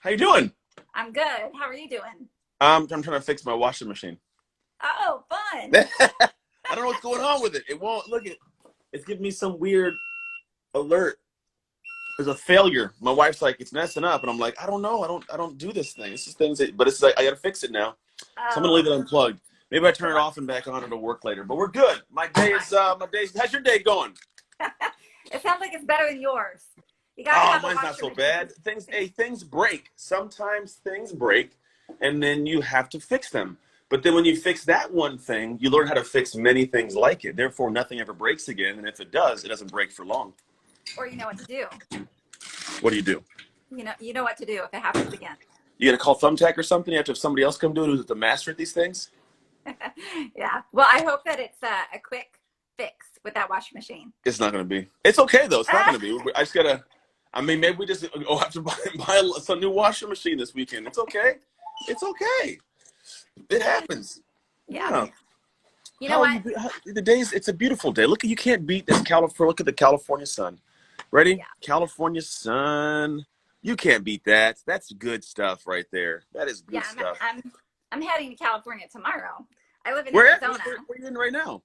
How you doing? I'm good. How are you doing? I'm trying to fix my washing machine. Oh, fun. I don't know what's going on with it. It won't look it. It's giving me some weird alert. There's a failure. My wife's like, it's messing up, and I'm like, I don't know. I don't do this thing. It's just things that, but it's like I gotta fix it now. So I'm gonna leave it Oh, unplugged. Maybe I turn it off and back on. It'll work later. But we're good. My day's. How's your day going? it sounds like it's better than yours. You got to Oh, have a mine's not washer so machine. bad. Things break. Sometimes things break, and then you have to fix them. But then when you fix that one thing, you learn how to fix many things like it. Therefore, nothing ever breaks again. And if it does, it doesn't break for long. Or you know what to do. What do you do? You know what to do if it happens again. You got to call thumbtack or something? You have to have somebody else come do it who's the master at these things? Yeah. Well, I hope that it's a quick fix with that washing machine. It's not going to be. It's okay, though. It's not going to be. I just got to, maybe we just have to buy some new washing machine this weekend. It's okay. It's okay. It happens. Yeah. You know what? It's a beautiful day. Look, you can't beat this California. Look at the California sun. Ready? Yeah. California sun. You can't beat that. That's good stuff right there. That is good stuff. I'm heading to California tomorrow. I live in Where Arizona. are you in right now?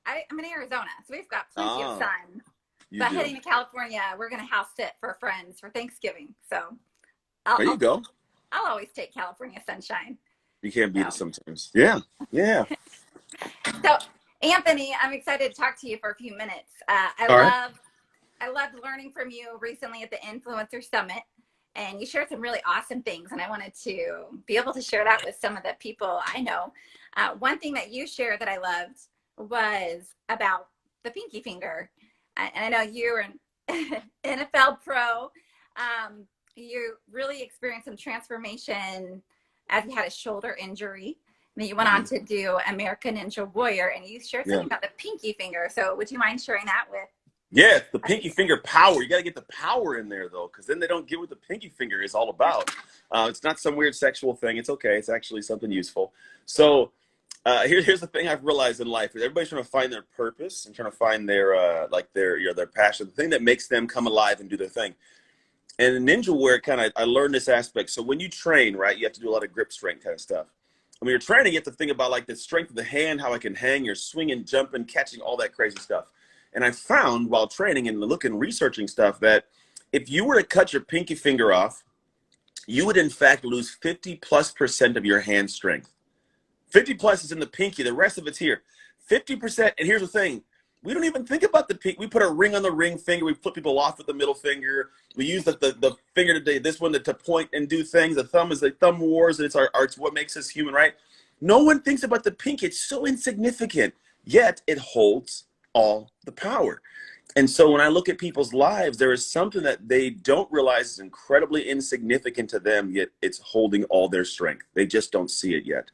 I'm in Arizona, so we've got plenty of sun. You But do. heading to California, we're going to house sit for friends for Thanksgiving. So There you go. I'll always take California sunshine. You can't beat it sometimes. Yeah. Yeah. So, Anthony, I'm excited to talk to you for a few minutes. I loved learning from you recently at the Influencer Summit, and you shared some really awesome things, and I wanted to be able to share that with some of the people I know. One thing that you shared that I loved was about the pinky finger. And I know you're an NFL pro. You really experienced some transformation as you had a shoulder injury. And then you went on to do American Ninja Warrior, and you shared something about the pinky finger. So would you mind sharing that with? Yeah, the pinky finger power. You got to get the power in there, though, because then they don't get what the pinky finger is all about. It's not some weird sexual thing. It's okay. It's actually something useful. So here's the thing I've realized in life. Everybody's trying to find their purpose and trying to find their passion, the thing that makes them come alive and do their thing. And in Ninja Warrior, I learned this aspect. So when you train, right, you have to do a lot of grip strength kind of stuff. And when you're training, you have to think about like the strength of the hand, how I can hang, you're swinging, jumping, catching, all that crazy stuff. And I found while training and looking, researching stuff, that if you were to cut your pinky finger off, you would in fact lose 50+% of your hand strength. 50 plus is in the pinky. The rest of it's here. 50%. And here's the thing. We don't even think about the pinky. We put a ring on the ring finger. We flip people off with the middle finger. We use the finger today, this one to point and do things. The thumb is the thumb wars. And it's what makes us human, right? No one thinks about the pinky. It's so insignificant. Yet it holds all the power. And so when I look at people's lives, there is something that they don't realize is incredibly insignificant to them, yet it's holding all their strength. They just don't see it yet.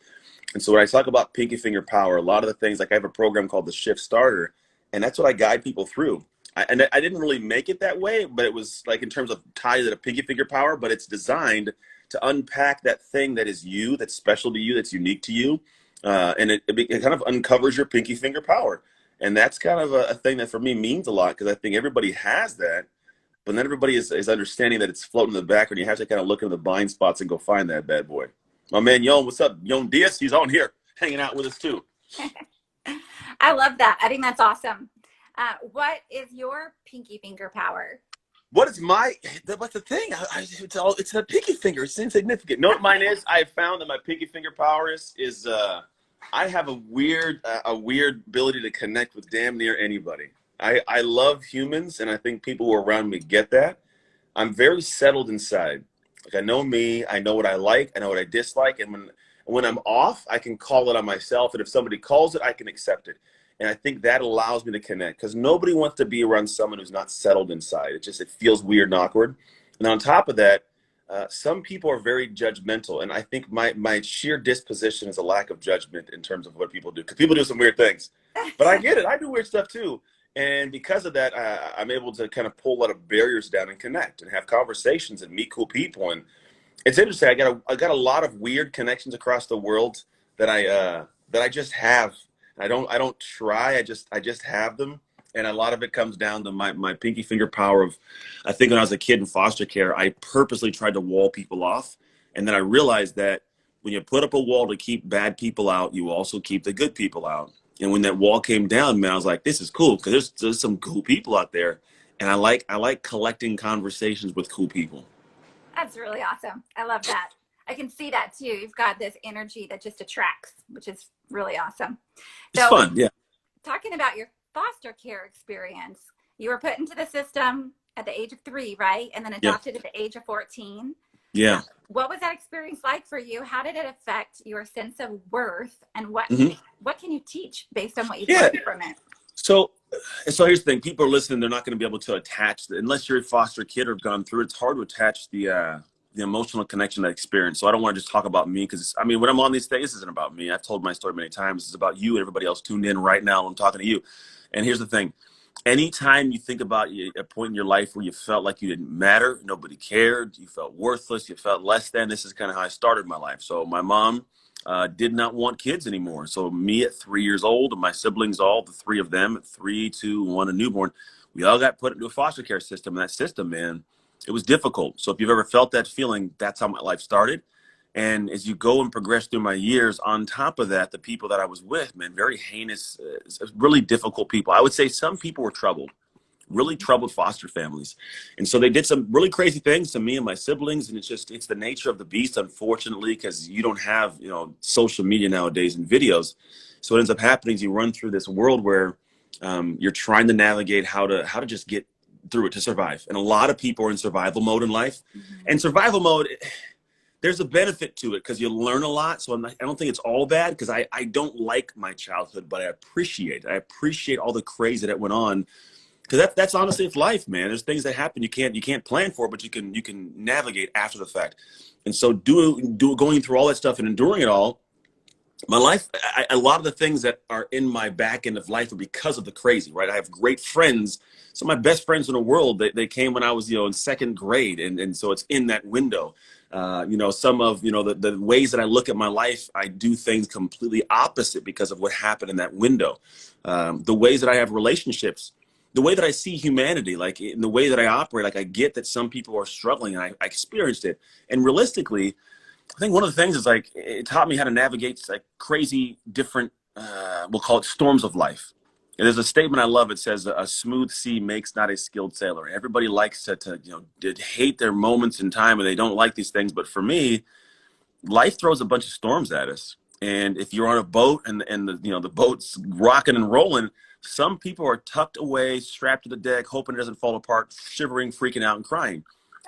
And so when I talk about pinky finger power, a lot of the things, like I have a program called the Shift Starter, and that's what I guide people through. I didn't really make it that way, but it was like in terms of tied to the pinky finger power, but it's designed to unpack that thing that is you, that's special to you, that's unique to you. And it kind of uncovers your pinky finger power. And that's kind of a thing that for me means a lot, because I think everybody has that, but not everybody is understanding that it's floating in the background. You have to kind of look in the blind spots and go find that bad boy. My man, Yon, what's up? Yon Diaz, he's on here hanging out with us too. I love that. I think that's awesome. What is your pinky finger power? What's the thing? It's a pinky finger. It's insignificant. No, what mine is? I have found that my pinky finger power is I have a weird ability to connect with damn near anybody. I love humans, and I think people who are around me get that. I'm very settled inside. Like, I know me, I know what I like, I know what I dislike, and when I'm off, I can call it on myself, and if somebody calls it, I can accept it. And I think that allows me to connect, because nobody wants to be around someone who's not settled inside. It feels weird and awkward. And on top of that, some people are very judgmental, and I think my sheer disposition is a lack of judgment in terms of what people do, because people do some weird things. But I get it. I do weird stuff too. And because of that, I'm able to kind of pull a lot of barriers down and connect and have conversations and meet cool people. And it's interesting. I got a lot of weird connections across the world that I just have. I don't try. I just have them. And a lot of it comes down to my pinky finger power of, I think when I was a kid in foster care, I purposely tried to wall people off. And then I realized that when you put up a wall to keep bad people out, you also keep the good people out. And when that wall came down, man, I was like, this is cool because there's some cool people out there. And I like collecting conversations with cool people. That's really awesome. I love that. I can see that too. You've got this energy that just attracts, which is really awesome. It's So fun, yeah. talking about your foster care experience, you were put into the system at the age of 3, right? And then adopted at the age of 14. Yeah. What was that experience like for you? How did it affect your sense of worth? And what can you teach based on what you've learned from it? So here's the thing. People are listening. They're not going to be able to attach, unless you're a foster kid or gone through. It's hard to attach the emotional connection, that experience. So I don't want to just talk about me because, I mean, when I'm on these things, this isn't about me. I've told my story many times. It's about you and everybody else tuned in right now. I'm talking to you. And here's the thing. Anytime you think about a point in your life where you felt like you didn't matter, nobody cared, you felt worthless, you felt less than, this is kind of how I started my life. So my mom did not want kids anymore. So me at 3 years old, and my siblings, all the 3 of them at 3, 2, 1, and newborn, we all got put into a foster care system. And that system, man, it was difficult. So if you've ever felt that feeling, that's how my life started. And as you go and progress through my years, on top of that, the people that I was with, man, very heinous, really difficult people. I would say some people were troubled, really troubled foster families. And so they did some really crazy things to me and my siblings. And it's the nature of the beast, unfortunately, because you don't have, social media nowadays and videos. So what ends up happening is you run through this world where you're trying to navigate how to just get through it, to survive. And a lot of people are in survival mode in life. And survival mode, there's a benefit to it because you learn a lot. So I don't think it's all bad, because I don't like my childhood, but I appreciate it. I appreciate all the crazy that went on, because that's honestly, it's life, man. There's things that happen you can't plan for, but you can navigate after the fact. And so going through all that stuff and enduring it all, my life, a lot of the things that are in my back end of life are because of the crazy, right? I have great friends. Some of my best friends in the world, they came when I was, in second grade. And so it's in that window. Some of, the ways that I look at my life, I do things completely opposite because of what happened in that window. The ways that I have relationships, the way that I see humanity, like in the way that I operate, like I get that some people are struggling, and I experienced it. And realistically, I think one of the things is like, it taught me how to navigate like crazy different, we'll call it storms of life. And there's a statement I love. It says, a smooth sea makes not a skilled sailor. Everybody likes to hate their moments in time, and they don't like these things. But for me, life throws a bunch of storms at us. And if you're on a boat and the boat's rocking and rolling, some people are tucked away, strapped to the deck, hoping it doesn't fall apart, shivering, freaking out, and crying.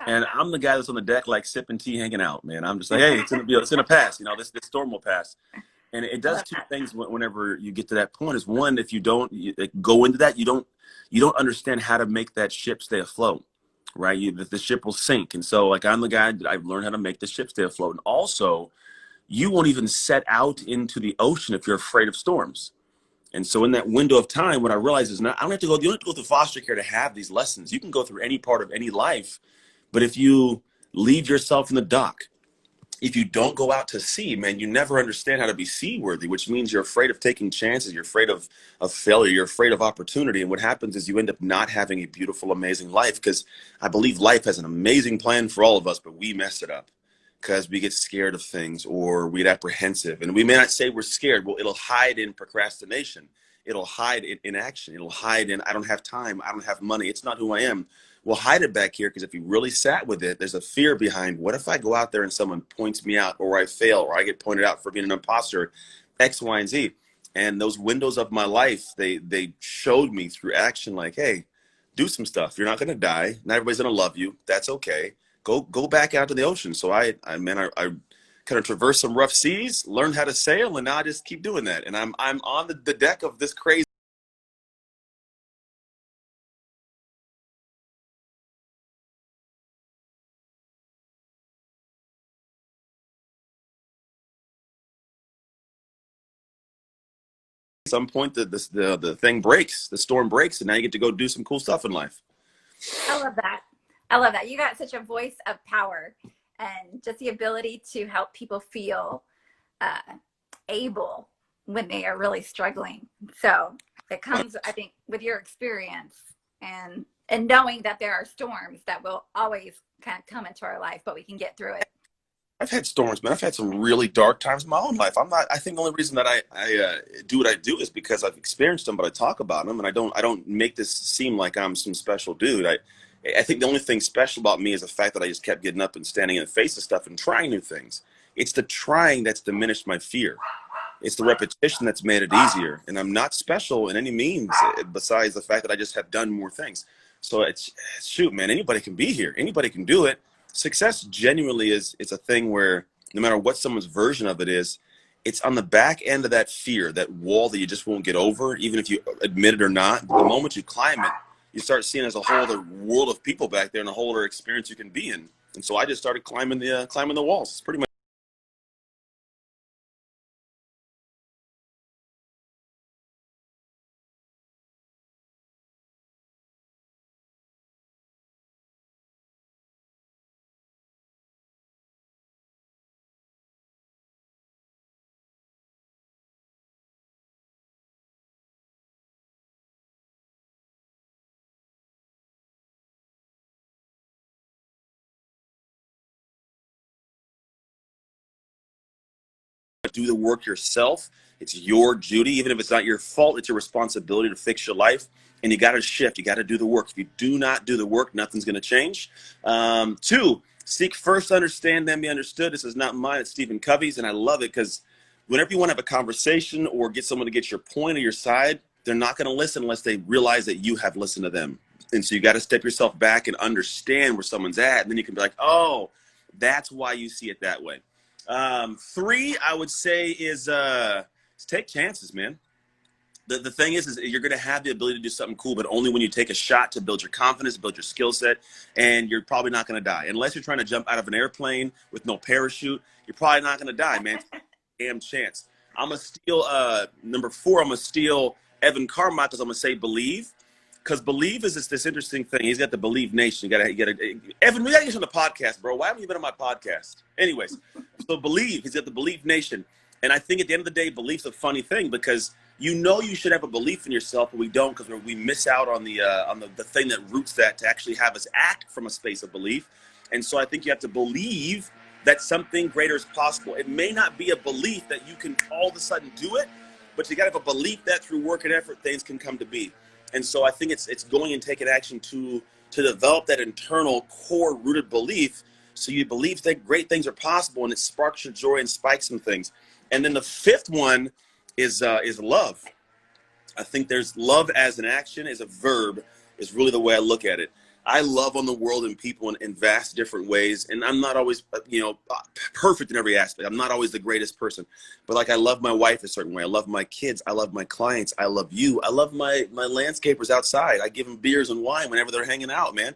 And I'm the guy that's on the deck, like sipping tea, hanging out, man. I'm just like, hey, it's gonna pass. This storm will pass. And it does 2 things whenever you get to that point. Is one, if you don't go into that, you don't understand how to make that ship stay afloat, right? The ship will sink. And so, like, I'm the guy that I've learned how to make the ship stay afloat. And also, you won't even set out into the ocean if you're afraid of storms. And so in that window of time, what I realized is, I don't have to go. You don't have to go through foster care to have these lessons. You can go through any part of any life. But if you leave yourself in the dock, if you don't go out to sea, man, you never understand how to be seaworthy, which means you're afraid of taking chances. You're afraid of failure. You're afraid of opportunity. And what happens is you end up not having a beautiful, amazing life, because I believe life has an amazing plan for all of us, but we mess it up because we get scared of things, or we get apprehensive. And we may not say we're scared. Well, it'll hide in procrastination. It'll hide in inaction. It'll hide in, I don't have time. I don't have money. It's not who I am. We'll hide it back here, because if you really sat with it, there's a fear behind, what if I go out there and someone points me out, or I fail, or I get pointed out for being an imposter, X, Y, and Z. And those windows of my life, they showed me through action, like, hey, do some stuff. You're not going to die. Not everybody's going to love you. That's okay. Go back out to the ocean. So I kind of traversed some rough seas, learned how to sail, and now I just keep doing that. And I'm on the deck of this crazy. At some point, the thing breaks, the storm breaks, and now you get to go do some cool stuff in life. I love that. I love that. You got such a voice of power, and just the ability to help people feel able when they are really struggling. So it comes, I think, with your experience and knowing that there are storms that will always kind of come into our life, but we can get through it. I've had storms, man. I've had some really dark times in my own life. I think the only reason that I do what I do is because I've experienced them, but I talk about them, and I don't make this seem like I'm some special dude. I think the only thing special about me is the fact that I just kept getting up and standing in the face of stuff and trying new things. It's the trying that's diminished my fear. It's the repetition that's made it easier. And I'm not special in any means besides the fact that I just have done more things. So shoot, man, anybody can be here. Anybody can do it. Success genuinely it's a thing where no matter what someone's version of it is, it's on the back end of that fear, that wall that you just won't get over, even if you admit it or not. The moment you climb it, you start seeing as a whole other world of people back there and a whole other experience you can be in. And so I just started climbing the walls. It's pretty much. Do the work yourself. It's your duty. Even if it's not your fault, it's your responsibility to fix your life. And you got to shift. You got to do the work. If you do not do the work, nothing's going to change. Two, seek first to understand, then be understood. This is not mine. It's Stephen Covey's. And I love it because whenever you want to have a conversation or get someone to get your point or your side, they're not going to listen unless they realize that you have listened to them. And so you got to step yourself back and understand where someone's at. And then you can be like, oh, that's why you see it that way. Three, I would say is take chances, man. The thing is you're going to have the ability to do something cool, but only when you take a shot to build your confidence, build your skill set, and you're probably not going to die. Unless you're trying to jump out of an airplane with no parachute, you're probably not going to die, man. Damn chance. I'm going to steal, number four, I'm going to steal Evan Carmichael's. I'm going to say believe. Because believe is this interesting thing. He's got the Believe Nation. You gotta Evan, we gotta get you on the podcast, bro. Why haven't you been on my podcast? Anyways, so believe. He's got the Believe Nation. And I think at the end of the day, belief's a funny thing because you should have a belief in yourself, but we don't because we miss out on the thing that roots that to actually have us act from a space of belief. And so I think you have to believe that something greater is possible. It may not be a belief that you can all of a sudden do it, but you gotta have a belief that through work and effort, things can come to be. And so I think it's going and taking action to develop that internal core rooted belief. So you believe that great things are possible and it sparks your joy and spikes some things. And then the fifth one is love. I think there's love as an action, as a verb, is really the way I look at it. I love on the world and people in vast different ways. And I'm not always, perfect in every aspect. I'm not always the greatest person. But like I love my wife a certain way. I love my kids. I love my clients. I love you. I love my landscapers outside. I give them beers and wine whenever they're hanging out, man.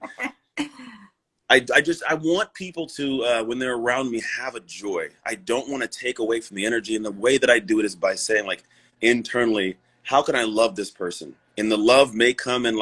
I want people to, when they're around me, have a joy. I don't want to take away from the energy. And the way that I do it is by saying, like, internally, how can I love this person? And the love may come in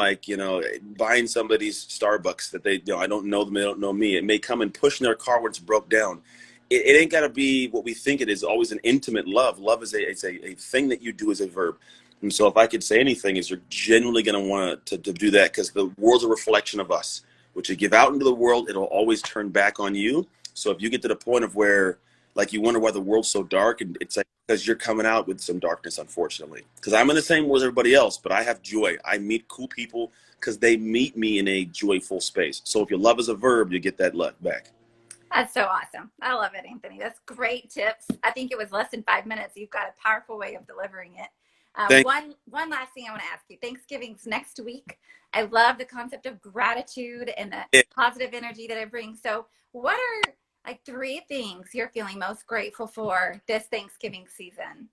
buying somebody's Starbucks that they, I don't know them, they don't know me. It may come in pushing their car when it's broke down. It ain't got to be what we think it is, always an intimate love. Love is a thing that you do as a verb. And so if I could say anything is you're genuinely going to want to do that because the world's a reflection of us. What you give out into the world, it'll always turn back on you. So if you get to the point of where like you wonder why the world's so dark, and it's like because you're coming out with some darkness, unfortunately. Because I'm in the same world as everybody else, but I have joy. I meet cool people because they meet me in a joyful space. So if your love is a verb, you get that love back. That's so awesome. I love it, Anthony. That's great tips. I think it was less than 5 minutes. You've got a powerful way of delivering it. One last thing I want to ask you. Thanksgiving's next week. I love the concept of gratitude and the positive energy that it brings. So what are like 3 things you're feeling most grateful for this Thanksgiving season?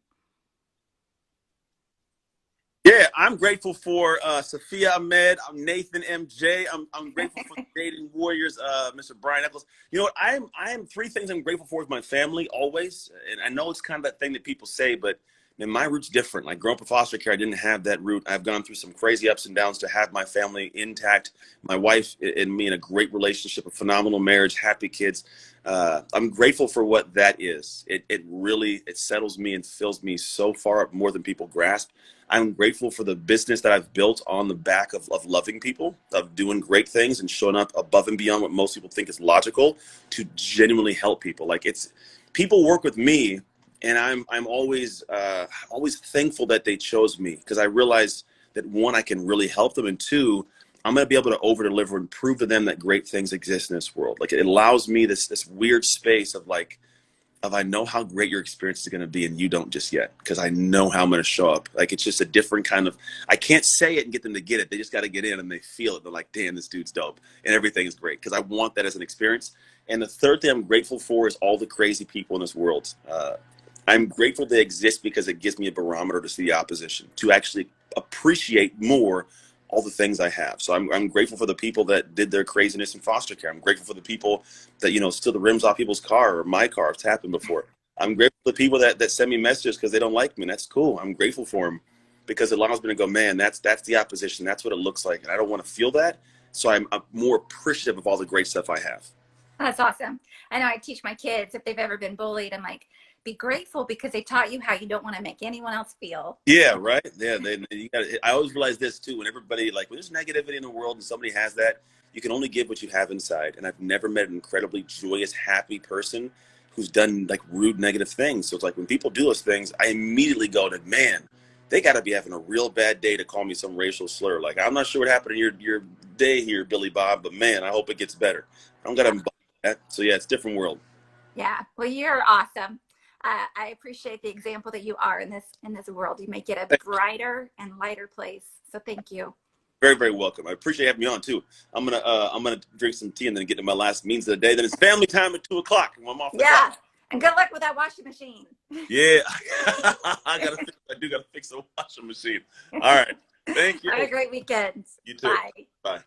Yeah, I'm grateful for Sophia Ahmed. I'm Nathan MJ. I'm grateful for the Dating Warriors, Mr. Brian Eccles. You know what? I am 3 things I'm grateful for is my family always. And I know it's kind of that thing that people say, but man, my root's different. Like growing up in foster care, I didn't have that root. I've gone through some crazy ups and downs to have my family intact. My wife and me in a great relationship, a phenomenal marriage, happy kids. I'm grateful for what that is. It really, it settles me and fills me so far up more than people grasp. I'm grateful for the business that I've built on the back of loving people, of doing great things and showing up above and beyond what most people think is logical to genuinely help people. Like, it's, people work with me, and I'm always always thankful that they chose me, because I realize that, one, I can really help them, and two, I'm going to be able to over deliver and prove to them that great things exist in this world. Like, it allows me this weird space of like, I know how great your experience is going to be, and you don't just yet, because I know how I'm going to show up. Like, it's just a different kind of, I can't say it and get them to get it. They just got to get in and they feel it. They're like, damn, this dude's dope. And everything is great, because I want that as an experience. And the third thing I'm grateful for is all the crazy people in this world. I'm grateful they exist because it gives me a barometer to see the opposition, to actually appreciate more all the things I have. So I'm grateful for the people that did their craziness in foster care. I'm grateful for the people that, steal the rims off people's car, or my car. It's happened before. I'm grateful for the people that send me messages because they don't like me. And that's cool. I'm grateful for them, because it allows me to go, man, that's the opposition. That's what it looks like. And I don't want to feel that. So I'm more appreciative of all the great stuff I have. That's awesome. I know I teach my kids, if they've ever been bullied, I'm like, be grateful, because they taught you how you don't want to make anyone else feel. Yeah, right. Yeah, I always realize this too. When everybody, like, when there's negativity in the world and somebody has that, you can only give what you have inside. And I've never met an incredibly joyous, happy person who's done like rude, negative things. So it's like, when people do those things, I immediately go to, man, they got to be having a real bad day to call me some racial slur. Like, I'm not sure what happened in your day here, Billy Bob, but man, I hope it gets better. I don't got to embody that. So yeah, it's a different world. Yeah. Well, you're awesome. I appreciate the example that you are in this world. You make it a brighter and lighter place. So thank you. Very, very welcome. I appreciate having me on too. I'm gonna drink some tea and then get to my last means of the day. Then it's family time at 2:00. I'm off the clock. And good luck with that washing machine. Yeah, I do gotta fix the washing machine. All right. Thank you. Have a great weekend. You too. Bye. Bye.